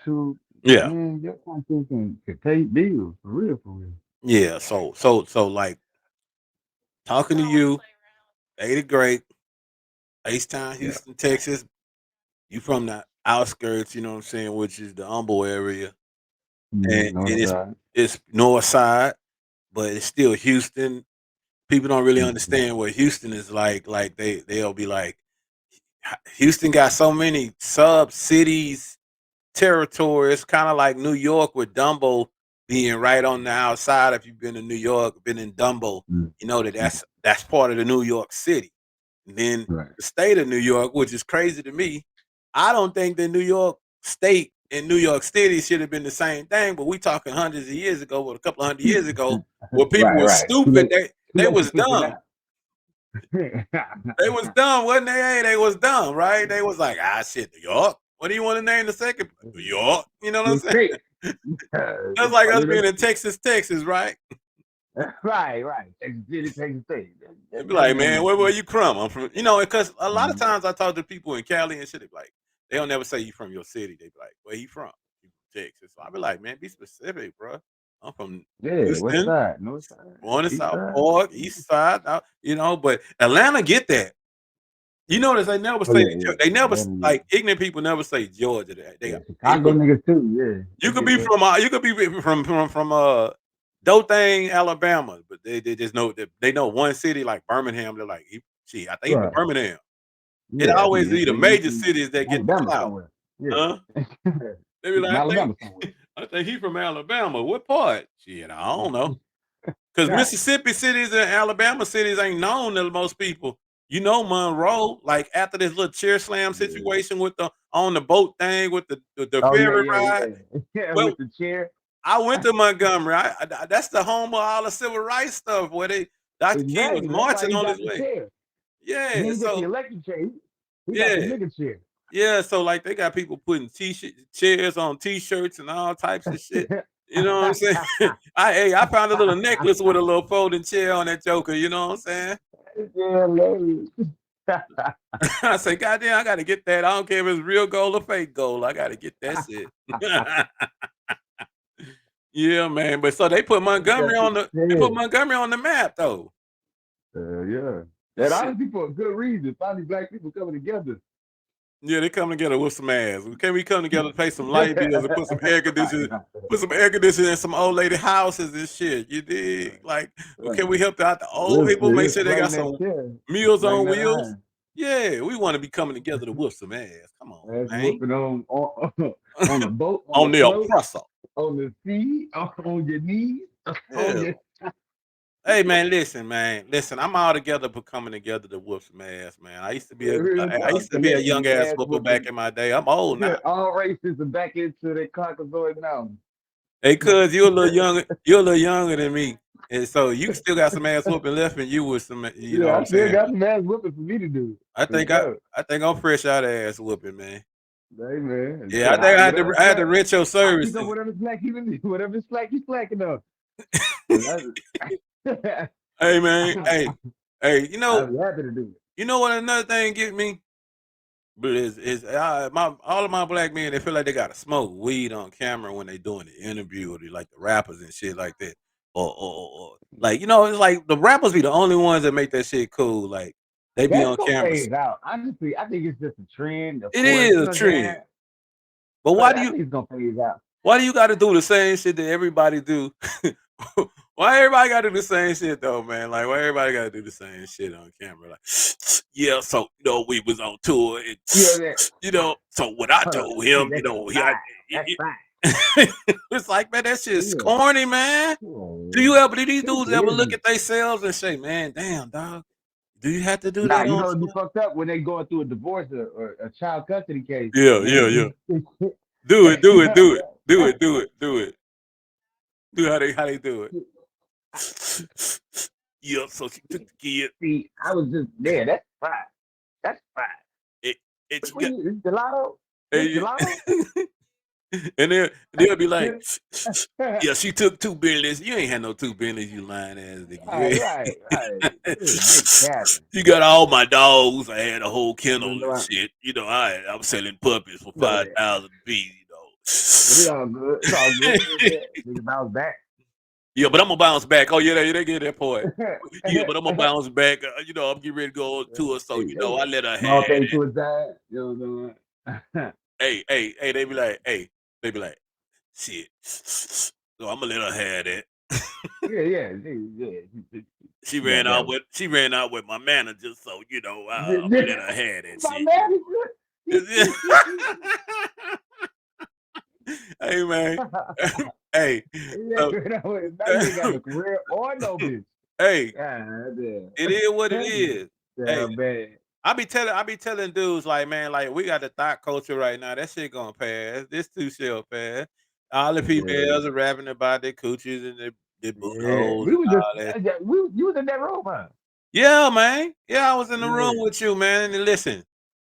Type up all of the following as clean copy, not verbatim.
to Yeah, man, your content can pay bills for real, for real. yeah. So like talking to you, Ada Great, Town, Yeah. Houston, Texas. You from the outskirts, you know what I'm saying, which is the Humble area, and North side. it's north side, but it's still Houston. People don't really Mhm. understand what Houston is like. Like they'll be like, Houston got so many sub cities, territories, kind of like New York with Dumbo being right on the outside. If you've been to New York, been in Dumbo, Mm, you know that mm, that's part of the New York City. And then right. the state of New York, which is crazy to me. I don't think that New York State and New York City should have been the same thing, but we talking hundreds of years ago, or a couple of hundred years ago, where people Right, were right. stupid. Too They late to was fix it dumb. now. They was dumb, wasn't they? Hey, they was dumb, right? They was like, shit, New York. What do you want to name the second? New York. You know what I'm The saying? state. That's They like call us it a being in state. Texas, Texas, right? Right, right. Texas City, Texas State. They'd That be like, don't mean man, where nothing. you from? I'm from, because a lot of Mhm. times I talk to people in Cali and shit. They be like, they don't never say you from your city. They be like, where you from? You from Texas. So I be like, man, be specific, bro. I'm from Yeah, west Houston, side, north side, born in east South side. Park, East Side. But Atlanta get that. You notice they never Oh say yeah, yeah. they never Atlanta, yeah. like ignorant people never say Georgia. They Yeah, got Chicago niggas too. Yeah, they you could get be that. from Dothan, Alabama, but they just know that they know one city like Birmingham. They're like, I think he from Right. Birmingham. It Yeah, I think always they be the say he major from cities that get the Alabama clout, somewhere. Yeah. huh? They be He from like, Alabama somewhere. I think he from Alabama. What part? Shit, I don't know. Because Right. Mississippi cities and Alabama cities ain't known to most people. You know Monroe, like after this little chair slam Yeah. situation with the on the boat thing with the Oh yeah, ferry yeah, ride. yeah. Yeah, Well, with the chair. I went to Montgomery. That's the home of all the civil rights stuff where Dr. King was Exactly. That's why marching he on his got the way. chair. He Yeah, ain't get the so electric chair. He got the yeah, nigga chair. yeah. So like they got people putting t-shirt chairs on t-shirts and all types of shit. You know what I'm saying? I found a little necklace with a little folding chair on that joker. You know what I'm saying? Yeah, hilarious. I say, goddamn, I gotta get that. I don't care if it's real gold or fake gold. I gotta get that shit. Yeah, man. But so He got the They put chair. Montgomery on the map though. Yeah. And Shit. honestly, for a good reason. Finally, black people coming together. Yeah, they come together with some ass. Can we come together to pay some light bills and Right, put some air conditioning in some old lady houses and shit? You dig? Like, well, right. can we help out the old people? Make We'll sure they got straighten that some chair, meals straighten on that wheels. iron. Yeah, we want to be coming together to whoop some ass. Come on, Ass man. whooping on the boat, on On the the float, oppressor. on the sea, on your knees, on Yeah. your. Hey man, listen, man. Listen, I'm all together for coming together to whoop some ass, man. Real I talk. used to be a young Connecting ass ass whooper back whooping. in my day. I'm old now. All races are back into the Caucasoid Mountains. Hey, cuz you're a little younger than me. And so you still got some ass whooping left and you with some you know Yeah, what I I'm still saying? got some ass whooping for me to do. For sure. I think I'm fresh out of ass whooping, man. Hey man, Yeah, shit, whatever I had to slack, rent your I pick up services. whatever slack you need, whatever slack you slacking up. 'Cause I, Hey man, hey, I'd be happy to do it. you know what another thing get me? But is my all of my black men they feel like they gotta smoke weed on camera when they doing the interview or they like the rappers and shit like that. Or like it's like the rappers be the only ones that make that shit cool. Like they be That's on gonna camera. phase out. Honestly, I think it's just a trend, of It course. is You a know what I'm trend. saying? But But I think it's gonna phase out. why do you gotta do the same shit that everybody do? Why everybody gotta do the same shit though, man? Like why everybody gotta do the same shit on camera? Like, yeah, so we was on tour and You know that? so what I Hold on, told hey, him, that's fine. That's fine. it's like, man, that shit's Yeah. corny, man. Come on, man. Do these It dudes ever look is. at themselves and say, man, damn, dog, do you have to do Nah, that you on know it'd be tour? fucked up when they going through a divorce or a child custody case, Yeah, and yeah, yeah. then you. Do it, do it, do it, do it, do it, do it. Do how they do it. Yeah, so she took the kid. See, I was just there. That's fine. That's fine. It, Which it, one you? This gelato? This and, gelato? and they'll be like, yeah, she took 2 billion. You ain't had no 2 billion, you lying ass Right, nigga. right, right. Yeah, they capping. You got all my dogs. I had a whole kennel You know and what? shit. I'm selling puppies for You know 5,000 feet. But it's all good. It's all good. Nigga bounce back. Yeah, but I'm gonna bounce back. Oh yeah, they get that part. Yeah, but I'm gonna bounce back. I'm getting ready to go to her, so Hey, I let her small have thing it. to his side. You know what I'm saying? Hey, they be like, they be like, shit. So I'm gonna let her have that. yeah. She You got ran that out one. with my manager, so I'm gonna let her have that My shit. man. Hey man, hey, Yeah, so, now you ain't got no career or no bitch. hey, God it is what it is. Hey, damn man. I be telling dudes like, man, like we got the thought culture right now. That shit gonna pass. This too shall pass. All the Yeah, females are rapping about their coochies and their boot yeah. holes We and was just all that. you was in that room, huh? Yeah, man. Yeah, I was in the room Yeah. with you, man. And listen,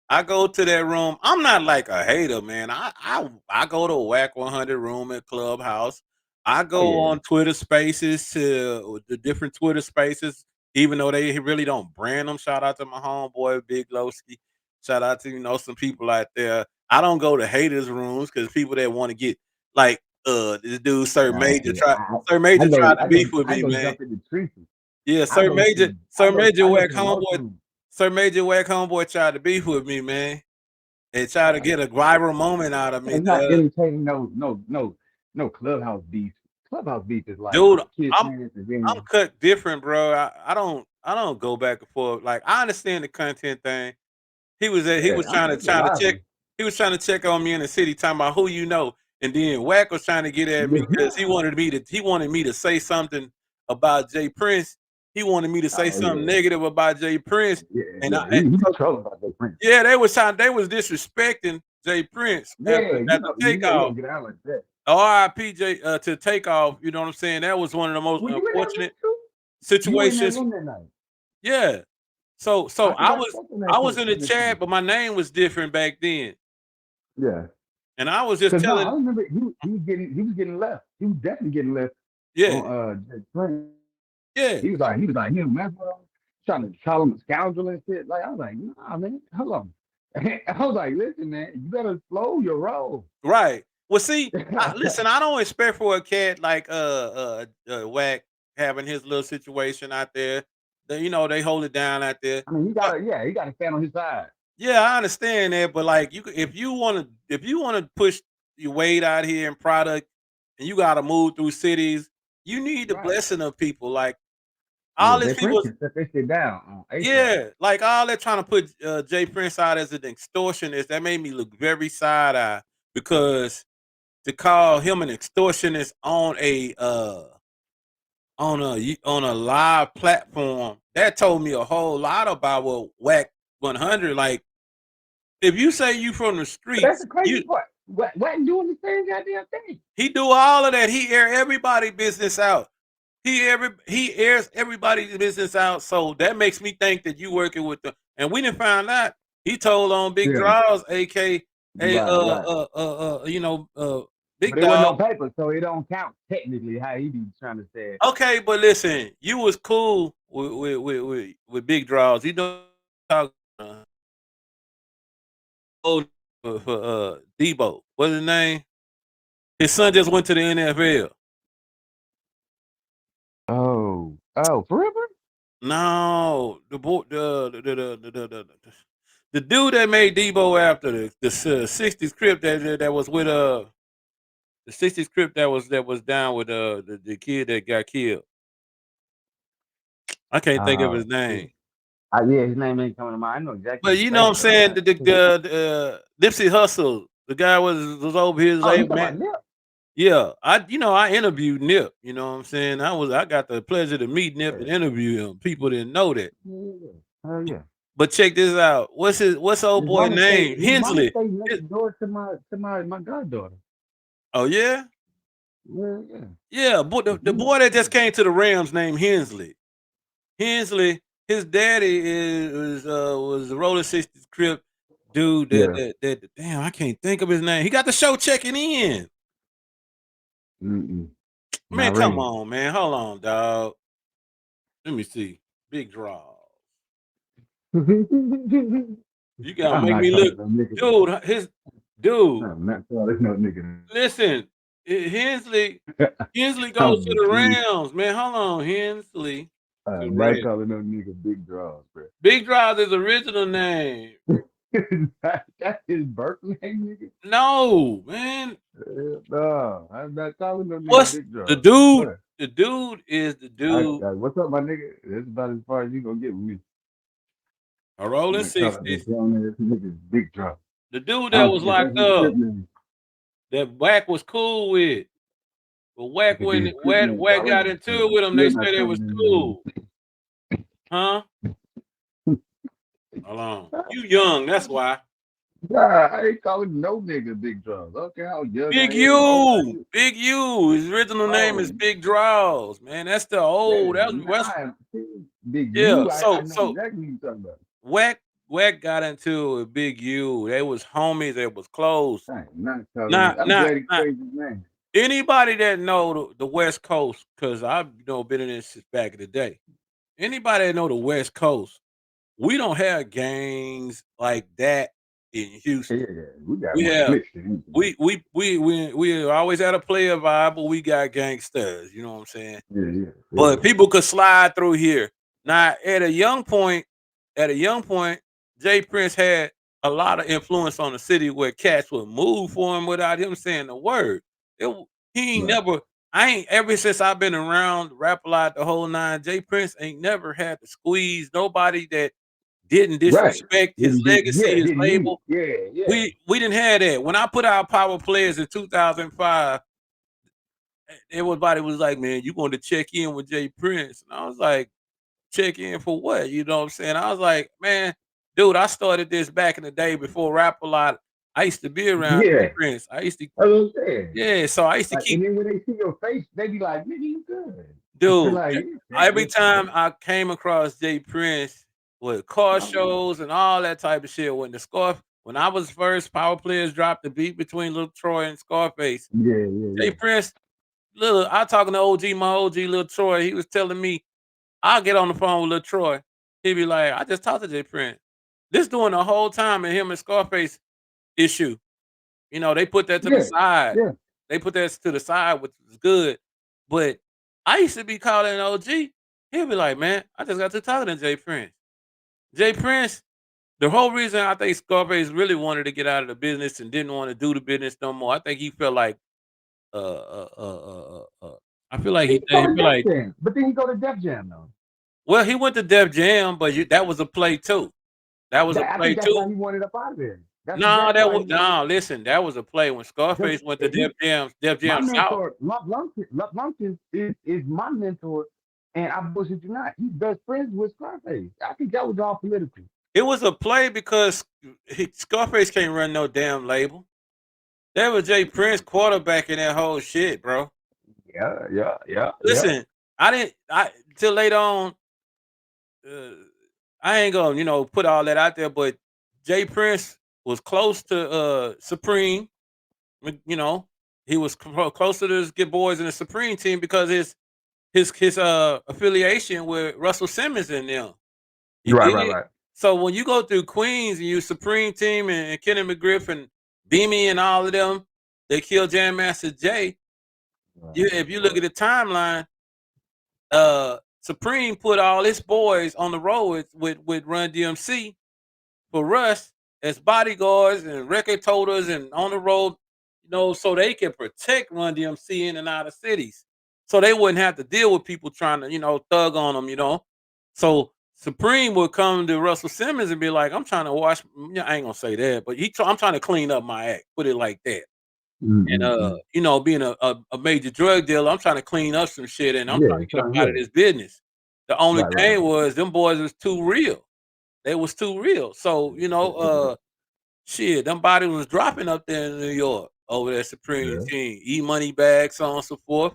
I go to that room. I'm not like a hater, man. I go to Wack 100 room at Clubhouse. I Oh go yeah. on Twitter Spaces to the different Twitter Spaces, even though they really don't brand them. Shout out to my homeboy Big Lowski. Shout out to some people out there. I don't go to haters rooms because people that want to get like this dude Nah, see, Sir I Major go tried to beef with I me, go man. jump in the streets. Yeah, Sir Major I go Wack to the homeboy, mushroom. Sir Major Wack homeboy tried to beef with me, man, and tried to Uh, get a viral moment out of me, it's not entertaining. No clubhouse beef. Clubhouse beef is like dude. kids I'm fans and I'm then cut different, bro. I don't go back and forth. Like I understand the content thing. He yeah, was I'm it's a trying to check lively. he was trying to check on me in the city, talking about who you know, and then Wack was trying to get at me because he wanted me to say something about Jay Prince. He wanted me to say Oh something yeah, negative about Jay Prince, and yeah. He be so trolling about that Prince. yeah, they was disrespecting Jay Prince Yeah, at the you takeoff. don't get out like that. RIP J to takeoff. You know what I'm saying? That was one of the most Were you in that room unfortunate too? You were in that situations. room that night. Yeah. So I think I stepped in that I was shit. in the chat, but my name was different back then. Yeah, And I was just because no, I telling, remember he was getting left. He was definitely getting left yeah, on Prince. yeah, He was like, he was messing with him, trying to call him a scoundrel and shit. Like, I was like, nah, man, hold on. I was like, listen, man, you better slow your roll. right. Well, see, listen, I don't expect for a cat like Wack having his little situation out there. They hold it down out there. I mean, But he got to stand on his side. yeah, I understand that, but like if you want to push your weight out here in product, and you got to move through cities, you need the Right. blessing of people. Like Yeah, all these Jay Prince people, can set that shit down on ASAP. yeah, like all they're trying to put Jay Prince out as an extortionist. That made me look very side eye because to call him an extortionist on a live platform, that told me a whole lot about what Wack 100 like. If you say you from the But that's streets, the crazy part. What doing the same goddamn thing? he do all of that. He air everybody business out. He airs everybody's business out. So that makes me think that you working with them. And we didn't find out. He told on Big Yeah. Draws, aka Right. Big But it wasn't Dog. no paper, so it don't count technically how he be trying to say it. Okay, but listen, you was cool with Big Draws. You know talk old for Debo. What's his name? His son just went to the NFL. Forever? No, the boy, the dude that made Debo after the '60s crip that was with the '60s crip that was down with the kid that got killed. I can't think of Oh his name, shit. Yeah, his name ain't coming to mind. I know exactly but what you you're know what talking I'm about saying. now. The Nipsey Hussle, the guy was over his Oh, you age, talking man. about Nip? Yeah, I interviewed Nip. You know what I'm saying. I got the pleasure to meet Nip and Yeah. interview him. People didn't know that. Yeah. Hell yeah. But check this out. What's old boy name? His mama Hensley. stay next door to my goddaughter. Oh yeah, Yeah, yeah. yeah. But the boy that just came to the Rams named Hensley. Hensley, his daddy was the Rolling 60s Crip dude. Yeah. Damn, I can't think of his name. He got the show checking in. Mm-mm. Man, Not come ringing. on, man. Hold on, dog. Let me see. Big draw. I'm You gotta make not me talking look, to them niggas. dude. His dude. I'm not calling no nigga. Listen, Hensley goes to I'm the serious. Rams, man. Hold on, Hensley to I'm not Rams. calling no nigga big draws, bro. Big Drive's his original name. That's his birth name, nigga. No, man. No, I'm not calling no nigga What's big the draws. dude? What? The dude is the I, dude. what's up, my nigga? That's about as far as you gonna get with me. A I'm rolling not calling no 60s. grown ass niggas big draws. The dude I that don't was care if that's locked his crib up, name. that Wack was cool with. But That Wack could be when his crib name for Wack all I got know. into So it I'm with him, they still not said it was calling him cool. Huh? Hold on. You young, that's why. Nah, I ain't calling no nigga big draws. Okay, how young I Big am, how old I U. am. Big U. His original name is Oh, Big Draws, man. That's the yeah, old. That's nah, big yeah. you. I So know so exactly what you're talking about. Wack got into it with Big U. They was homies. They was close. I ain't not calling Not it. I'm not glad he not changed his name. anybody that know the West Coast, because I've been in this since back in the day. Anybody that know the West Coast, we don't have gangs like that in Yeah, Houston. we got We more have clicks than anything. we always had a player vibe, but we got gangsters. You know what I'm saying? Yeah. But people could slide through here. Now, at a young point, Jay Prince had a lot of influence on the city where cats would move for him without him saying a word. He ain't Right. never. I ain't ever since I've been around rap a lot the whole nine. Jay Prince ain't never had to squeeze nobody that didn't Right. disrespect his legacy, his Didn't need it. label. Yeah. We didn't have that. When I put out Power Players in 2005, everybody was like, "Man, you going to check in with Jay Prince?" And I was like, "Check in for what?" You know what I'm saying? I was like, "Man, dude, I started this back in the day before Rap a Lot. I used to be around Jay Yeah. Prince. I used to, That's what I'm saying. yeah. So I used to Like, keep, and then when they see your face, they be like, nigga, you good. dude. Like, Every yeah, time I came across Jay Prince with car no. shows and all that type of shit, when I was first, Power Players dropped the beat between Lil Troy and Scarface. Jay Yeah. Prince, I talking to OG, my OG, Lil Troy. He was telling me I'll get on the phone with Lil Troy. He'd be like, I just talked to Jay Prince. This doing the whole time in him and Scarface issue. They put that to the Yeah. side. Yeah. They put that to the side, which was good. But I used to be calling OG. He'll be like, man, I just got to talking to Jay Prince. Jay Prince, the whole reason I think Scarface really wanted to get out of the business and didn't want to do the business no more, I think he felt like, uh, uh, uh, uh, I feel like He he go to feel Def like, Jam. But then he go to Def Jam though. well, he went to Def Jam, but that was a play too. That was a I play think that's too. why he wanted up out of there. That's No, exactly why he wanted. listen, that was a play when Because Scarface went to if you, Def my Jam South. mentor, Lumpkin is my mentor, and I bullshit you not. He's best friends with Scarface. I think that was all political. It was a play because Scarface can't run no damn label. That was Jay Prince quarterbacking that whole shit, bro. Yeah. Listen, I didn't. I till later on. Uh, I ain't gonna, put all that out there, but Jay Prince was close to Supreme. You know, he was close to the Get Boys in the Supreme team because his affiliation with Russell Simmons in them. You Right, get right, it? right. So when you go through Queens and you Supreme team and Kenny McGriff and Beamy and all of them, they killed Jam Master Jay. If you look at the timeline, Supreme put all his boys on the road with Run DMC for Russ as bodyguards and record toters and on the road, so they can protect Run DMC in and out of cities. So they wouldn't have to deal with people trying to, thug on them. So Supreme would come to Russell Simmons and be like, I'm trying to wash, I ain't gonna say that, but I'm trying to clean up my act, put it like that. And Mm. being a major drug dealer, I'm trying to clean up some shit and I'm Yeah, trying to get up out of yeah. this business. The only Right. thing was them boys was too real. They was too real. So, shit, them bodies was dropping up there in New York over that Supreme Yeah. team. E-Money Bag, so on and so forth.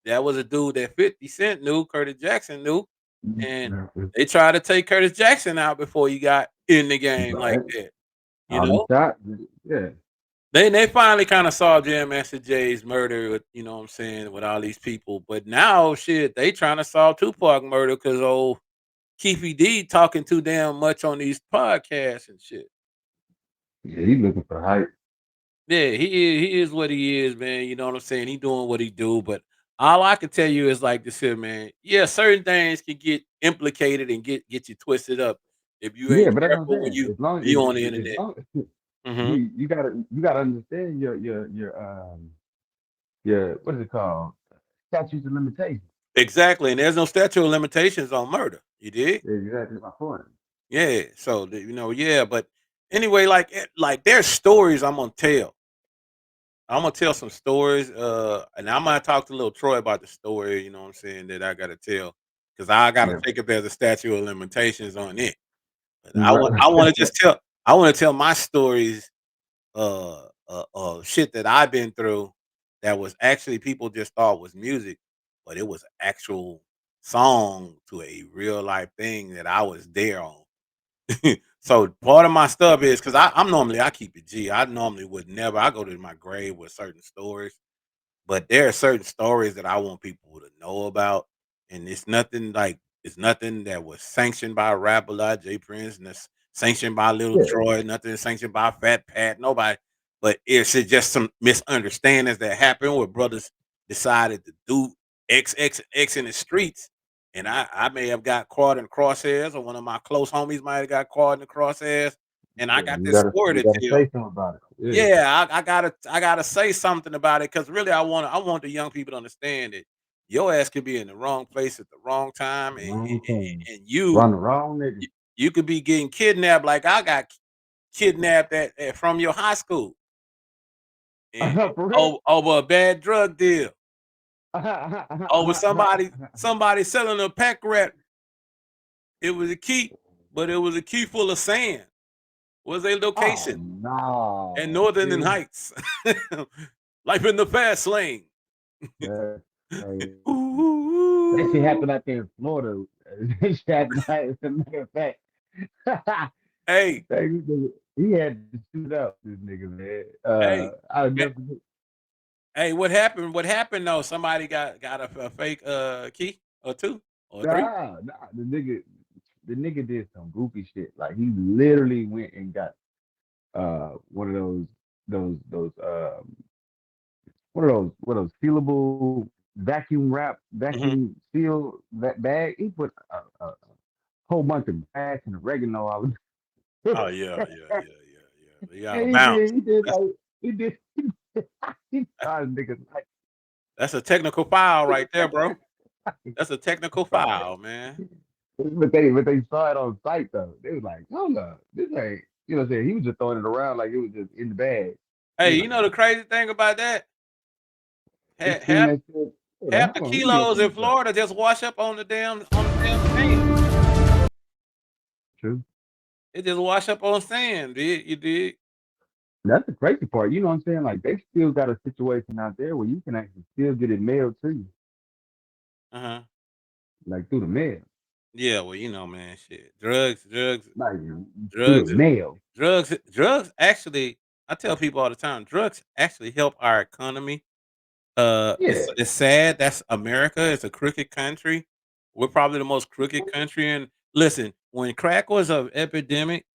That was a dude that 50 Cent knew, Curtis Jackson knew. And Yeah. they tried to take Curtis Jackson out before he got in the game like Right. that. You All them know? shots. Yeah. They finally kind of solved Jam Master Jay's murder with, what I'm saying, with all these people. But now shit, they trying to solve Tupac murder because old Keefy D talking too damn much on these podcasts and shit. Yeah, he looking for hype. Yeah, he is what he is, man. You know what I'm saying? He doing what he do, but all I can tell you is like this here, man. Yeah, certain things can get implicated and get you twisted up if you Yeah, ain't but that's what I'm careful when saying. you As long you on the as internet. long Hmm. you gotta understand your what is it called? Statutes of limitations. Exactly, and there's no statute of limitations on murder. You did? Exactly my point. Yeah. So yeah. But anyway, like there's stories I'm gonna tell. I'm gonna tell some stories, and I'm gonna talk to little Troy about the story. You know what I'm saying that I gotta tell because I gotta Yeah. take if there's a statute of limitations on it. But Right. I want to just tell I want to tell my stories, shit that I've been through that was actually people just thought was music, but it was an actual song to a real life thing that I was there on. So part of my stuff is because I'm normally I keep it G. I normally would never. I go to my grave with certain stories, but there are certain stories that I want people to know about, and it's nothing that was sanctioned by a rapper like Jay Prince, and it's sanctioned by Little Yeah. Troy, nothing sanctioned by Fat Pat, nobody. But it's just some misunderstandings that happened where brothers decided to do X in the streets, and I may have got caught in crosshairs, or one of my close homies might have got caught in the crosshairs, and I Yeah. got this story You to gotta tell. say something about it. Yeah. Yeah, I gotta say something about it because really I want the young people to understand that your ass could be in the wrong place at the wrong time, and, Wrong thing. and you Run the wrong nigga. you could be getting kidnapped like I got kidnapped from your high school and For real? over a bad drug deal, over somebody selling a pack rat. It was a key, but it was a key full of sand. Was a Oh location in no. Northern See? Heights, life in the fast lane. That's crazy. That shit Ooh. happened out there in Florida. That shit happened as a matter of fact. Hey, He had to shoot up this nigga, man. hey, I would eh, never forget. hey, what happened? What happened though? Somebody got a fake key or two or three. Nah, the nigga did some goofy shit. Like he literally went and got one of those what are those sealable Hmm. vacuum seal that bag. He put a whole bunch of grass and oregano all Oh yeah, yeah, yeah, yeah, yeah. You gotta and bounce. he did That's like he did he charged niggas that's a technical file right there, bro. like That's a technical file, man. but they saw it on site though. They was like, hold up, this ain't you know what I'm saying? He was just throwing it around like it was just in the bag. Hey, You you know know, the crazy thing about that? they seen Half that shit. They were like, half the hold on, let me go kilos see in what's up. Florida just wash up on the damn sand. True. It just wash up on sand, did you did? That's the crazy part. You know what I'm saying? Like they still got a situation out there where you can actually still get it mailed to you, Uh huh. like through the mail, Yeah, well, man, shit. like through the Drugs, mail. drugs. Actually, I tell people all the time, drugs actually help our economy. Yeah, It's sad. That's America. It's a crooked country. We're probably the most crooked country. And listen, when crack was an epidemic,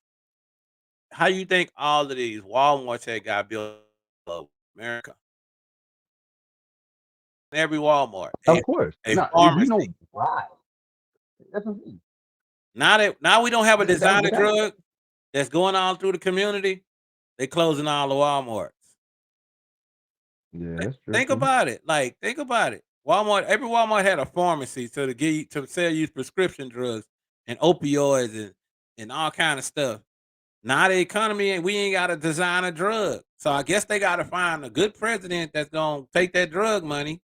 how you think all of these Walmarts had got built up? America, every Walmart, of course. a No, you pharmacy. know why? That's what I'm saying. Now we don't have a designer That drug that's going on through the community. They closing all the Walmarts. yeah, that's true Think too. about it. Like, think about it. Every Walmart had a pharmacy to give to sell you prescription drugs and opioids and all kind of stuff. Now the economy we ain't got to design a drug. So I guess they got to find a good president that's gonna take that drug money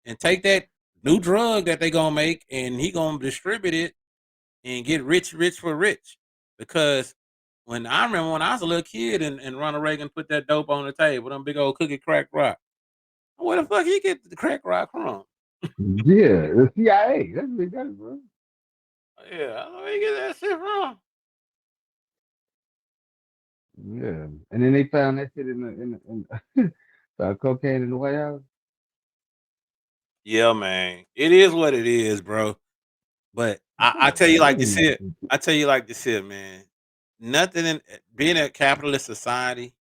and take that new drug that they gonna make and he gonna distribute it and get rich for rich. Because I remember when I was a little kid and Ronald Reagan put that dope on the table, them big old cookie crack rock. Where the fuck he get the crack rock from? Yeah, the CIA. That's what they got it, bro. Yeah, I don't know where he get that shit from. Yeah, and then they found that shit found cocaine in the White House. Yeah, man. It is what it is, bro. But I Yeah, tell you man, like they this ain't here. got no- I tell you like this here, man. Nothing in being a capitalist society,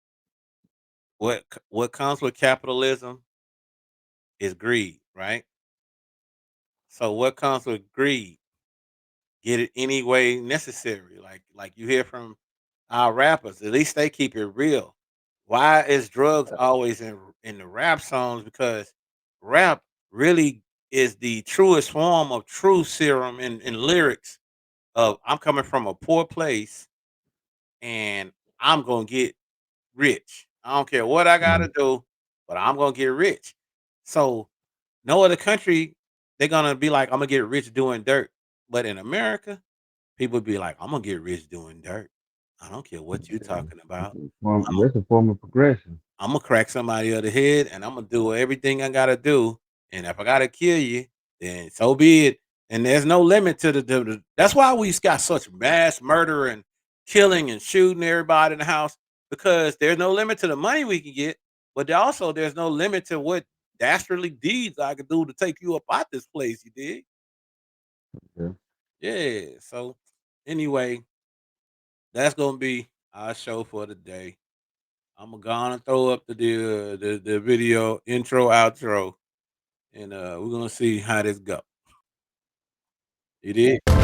what comes with capitalism is greed, right? So what comes with greed? Get it any way necessary. Like you hear from our rappers, at least they keep it real. Why is drugs always in the rap songs? Because rap really is the truest form of true serum in lyrics of I'm coming from a poor place and I'm gonna get rich. I don't care what I Mhm. gotta do, but I'm gonna get rich. So no other country, they're gonna be like, I'm gonna get rich doing dirt. But in America, people be like, I'm gonna get rich doing dirt. I don't care what you Yeah. talking about. That's a form of progression. I'm gonna crack somebody on the head and I'm gonna do everything I gotta do. And if I gotta kill you, then so be it. And there's no limit to that's why we got such mass murder and killing and shooting everybody in the house, because there's no limit to the money we can get, but also there's no limit to what dastardly deeds I could do to take you up out this place, you dig? Yeah. Yeah. So anyway, that's gonna be our show for the day. I'm gonna go on and throw up the video intro outro, and we're gonna see how this go. You did.